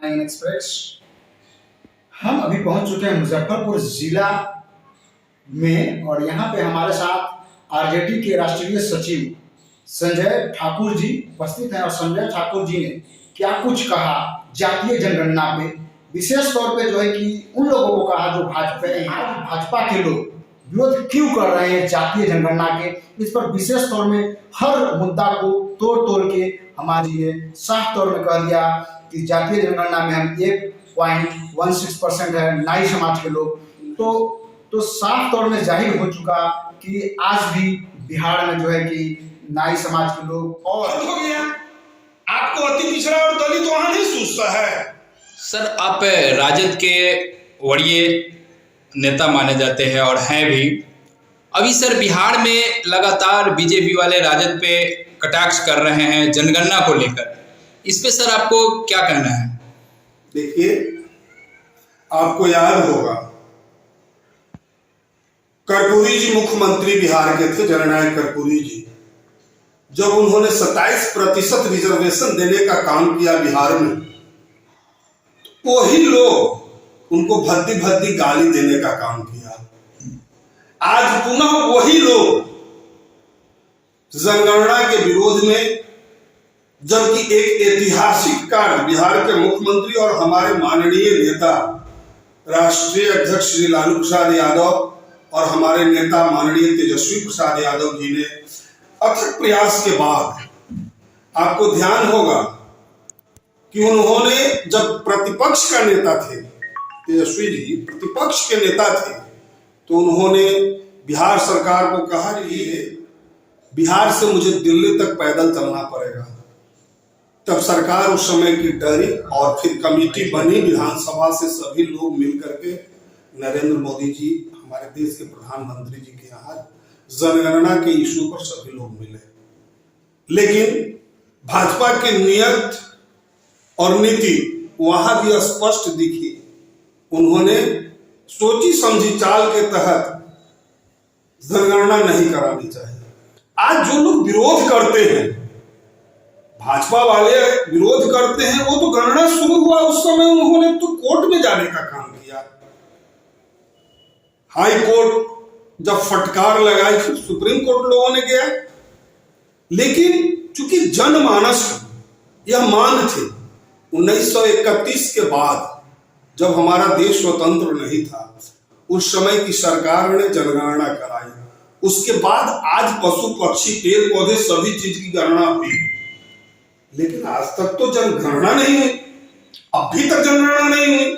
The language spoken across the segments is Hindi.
एक्सप्रेस। हम अभी पहुंच चुके हैं मुजफ्फरपुर जिला में और यहाँ पे हमारे साथ आरजेडी के राष्ट्रीय सचिव संजय ठाकुर जी उपस्थित हैं और संजय ठाकुर जी ने क्या कुछ कहा जातीय जनगणना पे, विशेष तौर पे जो है कि उन लोगों को कहा जो भाजपा के लोग विरोध क्यों कर रहे हैं जातीय जनगणना के, इस पर विशेष तौर में हर मुद्दा को तोड़ तोड़ के हमारी ने साफ तौर में कह दिया कि जातीय जनगणना में हम 1.16% है नाई समाज के लोग, तो साफ तौर में जाहिर हो चुका कि आज भी बिहार में जो है कि नाई समाज के लोग और हो गया। आपको अति पिछड़ा और दलित वहां नहीं सूझता है। सर, आप राजद के वरीय नेता माने जाते हैं और हैं भी। अभी सर बिहार में लगातार बीजेपी वाले राजद पे कटाक्ष कर रहे हैं जनगणना को लेकर, इस पे सर आपको क्या कहना है? देखिए, आपको याद होगा कर्पूरी जी मुख्यमंत्री बिहार के थे, जननायक कर्पूरी जी, जब उन्होंने 27% रिजर्वेशन देने का काम किया बिहार में, तो वही लोग उनको भद्दी भद्दी गाली देने का काम किया। आज पुनः वही लोग जनगणना के विरोध में, जबकि एक ऐतिहासिक कार्य बिहार के मुख्यमंत्री और हमारे माननीय नेता राष्ट्रीय अध्यक्ष श्री लालू प्रसाद यादव और हमारे नेता माननीय तेजस्वी प्रसाद यादव जी ने अथक प्रयास के बाद, आपको ध्यान होगा कि उन्होंने जब प्रतिपक्ष का नेता थे, तेजस्वी जी प्रतिपक्ष के नेता थे, तो उन्होंने बिहार सरकार को कहा कि बिहार से मुझे दिल्ली तक पैदल चलना पड़ेगा। तब सरकार उस समय की डरी और फिर कमेटी बनी विधानसभा से, सभी लोग मिलकर के नरेंद्र मोदी जी हमारे देश के प्रधानमंत्री जी के यहाँ जनगणना के इशू पर सभी लोग मिले। लेकिन भाजपा की नियत और नीति वहां भी स्पष्ट दिखी। उन्होंने सोची समझी चाल के तहत जनगणना नहीं करानी चाहिए। आज जो लोग विरोध करते हैं, भाजपा वाले विरोध करते हैं, वो तो गणना शुरू हुआ उस समय उन्होंने तो कोर्ट में जाने का काम किया। हाई कोर्ट जब फटकार लगाई, फिर सुप्रीम कोर्ट लोगों ने गया। लेकिन चूंकि जनमानस यह मांग थी 1931 के बाद, जब हमारा देश स्वतंत्र नहीं था, उस समय की सरकार ने जनगणना कराई। उसके बाद आज पशु पक्षी पेड़ पौधे सभी चीज की गणना हुई, लेकिन आज तक तो जनगणना नहीं हुई। अभी तक जनगणना नहीं हुई।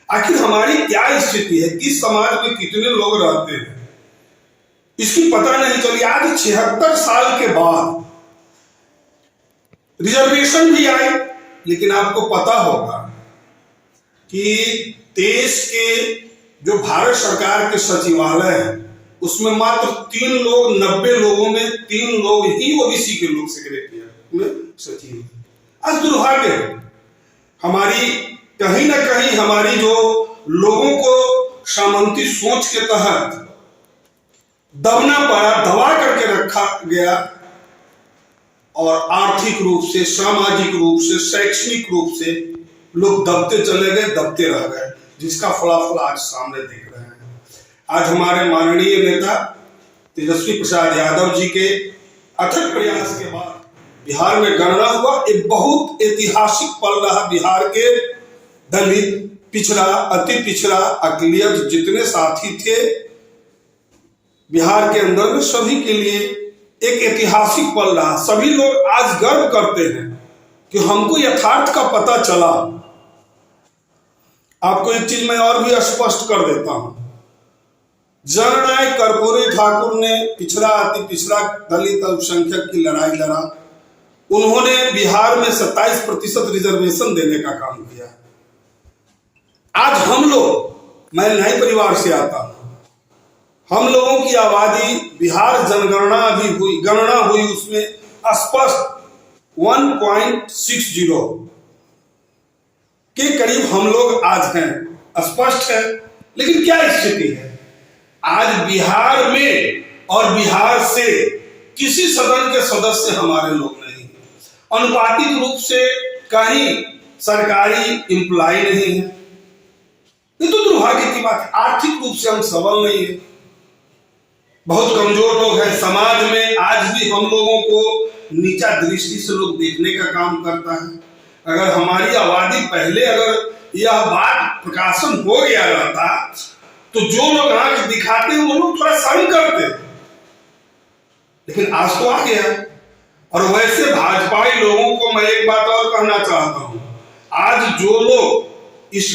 आखिर हमारी क्या स्थिति है, किस समाज में कितने लोग रहते हैं, इसकी पता नहीं चली। आज 76 साल के बाद रिजर्वेशन भी आई, लेकिन आपको पता होगा कि देश के जो भारत सरकार के सचिवालय है, उसमें मात्र 3 लोग 90 लोगों में 3 लोग ही ओबीसी के लोग सेक्रेटरी में सचिव। आज दुर्भाग्य है हमारी, कहीं ना कहीं हमारी जो लोगों को सामंती सोच के तहत दबना पड़ा, दबा करके रखा गया और आर्थिक रूप से, सामाजिक रूप से, शैक्षणिक रूप से लोग दबते चले गए, दबते रह गए, जिसका फलाफल आज सामने देख रहे हैं। आज हमारे माननीय नेता तेजस्वी प्रसाद यादव जी के अथक प्रयास के बाद बिहार में गणना हुआ। एक बहुत ऐतिहासिक पल रहा बिहार के दलित, पिछड़ा, अति पिछड़ा, अकलियत जितने साथी थे बिहार के अंदर में, सभी के लिए एक ऐतिहासिक पल रहा। सभी लोग आज गर्व करते हैं कि हमको यथार्थ का पता चला। आपको एक चीज मैं और भी स्पष्ट कर देता हूं, जननायक कर्पूरी ठाकुर ने पिछड़ा, अति पिछड़ा, दलित अल्पसंख्यक की लड़ाई लड़ा। उन्होंने बिहार में 27% रिजर्वेशन देने का काम किया। आज हम लोग, मैं नाई परिवार से आता हूं, हम लोगों की आबादी, बिहार जनगणना अभी हुई, गणना हुई, उसमें स्पष्ट 1.60 के करीब हम लोग आज हैं, स्पष्ट है। लेकिन क्या स्थिति है आज बिहार में, और बिहार से किसी सदन के सदस्य हमारे लोग नहीं, अनुपातिक रूप से कहीं सरकारी एम्प्लॉय नहीं है। ये तो दुर्भाग्य की बात है। आर्थिक रूप से हम सबल नहीं है, बहुत कमजोर लोग हैं। समाज में आज भी हम लोगों को नीचा दृष्टि से लोग देखने का काम करता है। अगर हमारी आबादी पहले अगर यह बात प्रकाशन हो गया रहता तो जो लोग आंख दिखाते हैं वो लोग थोड़ा शर्म करते, लेकिन आज तो आ गया। और वैसे भाजपाई लोगों को मैं एक बात और कहना चाहता हूं, आज जो लोग इस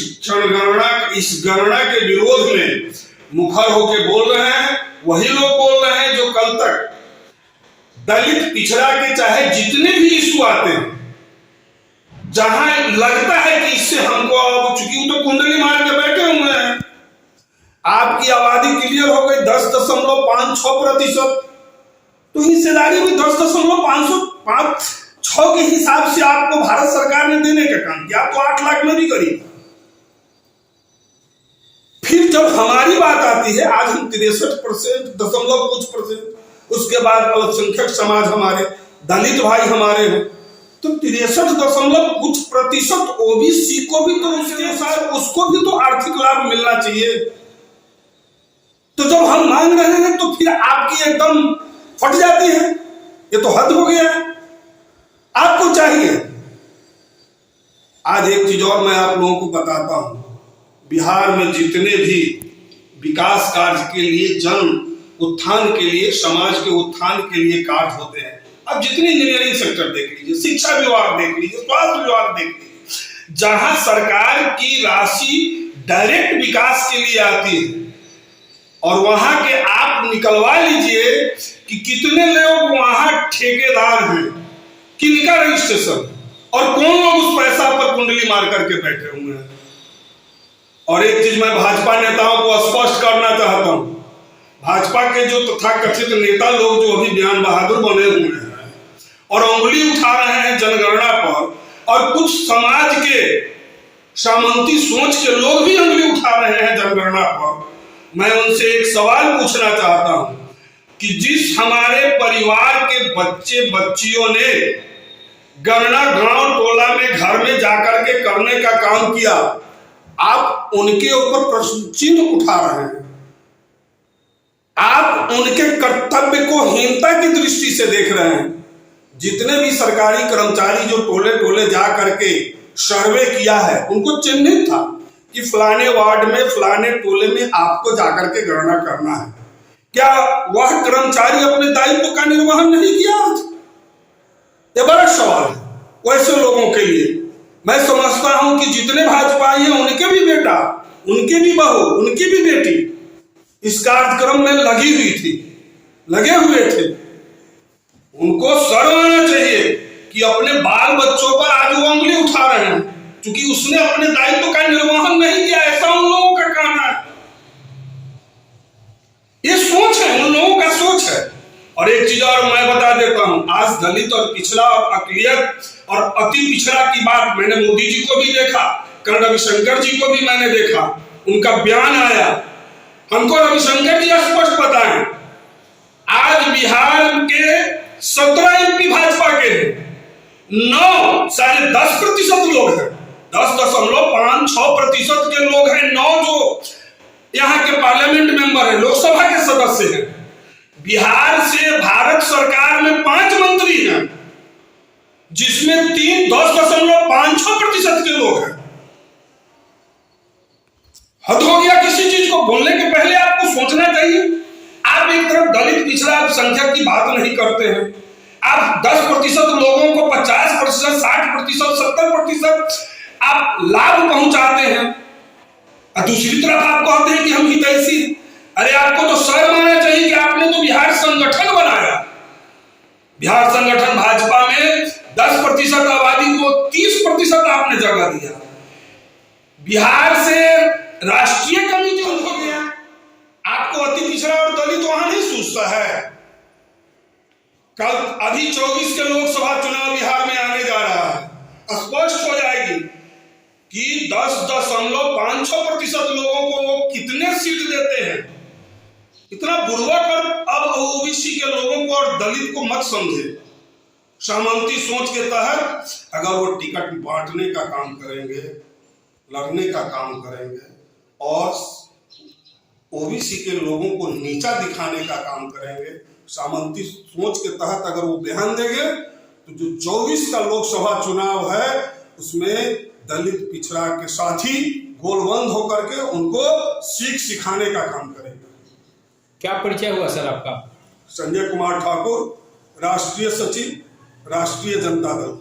गणना के विरोध में मुखर होकर बोल रहे हैं, वही लोग बोल रहे हैं जो कल तक दलित पिछड़ा के चाहे जितने भी इशू आते हैं, जहां लगता है कि इससे हमको, अब चूंकि वो तो कुंडली मार के बैठे हुए हैं, आपकी आबादी क्लियर हो गई 10.56%, तो हिस्सेदारी भी 10.556 के हिसाब से आपको भारत सरकार ने देने का काम किया। आप तो 8 लाख में भी करीब। फिर जब हमारी बात आती है, आज हम 63.कुछ%, उसके बाद अल्पसंख्यक समाज हमारे, दलित भाई हमारे हैं, तो 63.कुछ% ओबीसी को भी तो उसके अनुसार उसको भी तो आर्थिक लाभ मिलना चाहिए। तो जब हम मांग रहे हैं तो फिर आपकी एकदम फट जाती है। ये तो हद हो गया है। आपको चाहिए। आज एक चीज और मैं आप लोगों को बताता हूं, बिहार में जितने भी विकास कार्य के लिए, जन उत्थान के लिए, समाज के उत्थान के लिए कार्य होते हैं, अब जितनी इंजीनियरिंग सेक्टर देख लीजिए, शिक्षा विभाग देख लीजिए, स्वास्थ्य विभाग देख लीजिए, जहां सरकार की राशि डायरेक्ट विकास के लिए आती है, और वहां के आप निकलवा लीजिए कि कितने लोग वहां ठेकेदार हैं, किनका रजिस्ट्रेशन, और कौन लोग उस पैसा पर कुंडली मार करके बैठे हुए हैं। और एक चीज मैं भाजपा नेताओं को स्पष्ट करना चाहता हूं, भाजपा के जो तथाकथित नेता लोग जो अभी बयान बहादुर बने हुए हैं और उंगली उठा रहे हैं जनगणना पर, और कुछ समाज के सामंती सोच के लोग भी उंगली उठा रहे हैं जनगणना पर, मैं उनसे एक सवाल पूछना चाहता हूं कि जिस हमारे परिवार के बच्चे बच्चियों ने गणना गांव टोला में घर में जाकर के करने का काम किया, आप उनके ऊपर प्रश्न चिन्ह उठा रहे हैं। आप उनके कर्तव्य को हीनता की दृष्टि से देख रहे हैं। जितने भी सरकारी कर्मचारी जो टोले टोले जा करके सर्वे किया है, उनको चिन्हित था कि फलाने वार्ड में, फलाने टोले में आपको जाकर के गणना करना है। क्या वह कर्मचारी अपने दायित्व का निर्वहन नहीं किया? यह बड़ा सवाल है वैसे लोगों के लिए। मैं समझता हूं कि जितने भाजपाई हैं, उनके भी बेटा, उनके भी बहू, उनकी भी बेटी इस कार्यक्रम में लगी हुई थी, लगे हुए थे। उनको शर्म आना चाहिए कि अपने बाल बच्चों पर आज वो उंगली उठा रहे हैं, क्योंकि उसने अपने दायित्व का निर्वहन नहीं किया। ऐसा उन लोगों का कहना है। ये सोच है, उन लोगों का सोच है। और एक चीज और मैं बता देता हूं, आज दलित और पिछड़ा और अकलियत और अति पिछड़ा की बात मैंने मोदी जी को भी देखा, कल रविशंकर जी को भी मैंने देखा, उनका बयान आया। हमको रविशंकर जी स्पष्ट बताएं, आज बिहार के 17 एमपी भाजपा के हैं, 9 साढ़े 10% लोग हैं, 10.56% के लोग हैं, 9 जो यहाँ के पार्लियामेंट मेंबर हैं, लोकसभा के सदस्य हैं। बिहार से भारत सरकार में 5 मंत्री हैं, जिसमें 10.56% के लोग हैं। हद हो गया। किसी चीज को बोलने के पहले आपको सोचना चाहिए। आप एक तरफ दलित पिछड़ा अल्पसंख्यक की बात नहीं करते हैं, आप 10% लोगों को 50%, 60%, 70% आप लाभ पहुंचाते हैं, और दूसरी तरफ आप कहते हैं कि हम हितैषी। अरे आपको तो शर्म आना चाहिए कि आपने तो बिहार संगठन बनाया। बिहार संगठन भाजपा में 10% आबादी को 30% आपने जगह दिया। बिहार से राष्ट्रीय कमिटी हो गया। आपको अति पिछड़ा और दलित वहां नहीं सूझता है। कल अभी 24 के लोकसभा चुनाव बिहार में आने जा रहा है, स्पष्ट हो जाएगी कि 10.56% लोगों को वो कितने सीट देते हैं। इतना बुर्बक और अब ओबीसी के लोगों को और दलित को मत समझे। सामंती सोच के तहत अगर वो टिकट बांटने का काम करेंगे, लड़ने का काम करेंगे और ओबीसी के लोगों को नीचा दिखाने का काम करेंगे, सामंती सोच के तहत अगर वो बयान देंगे तो जो 24 का लोकसभा चुनाव है उसमें दलित पिछड़ा के साथी गोलबंद होकर के उनको सीख सिखाने का काम करेंगे। क्या परिचय हुआ सर आपका? संजय कुमार ठाकुर, राष्ट्रीय सचिव, राष्ट्रीय जनता दल।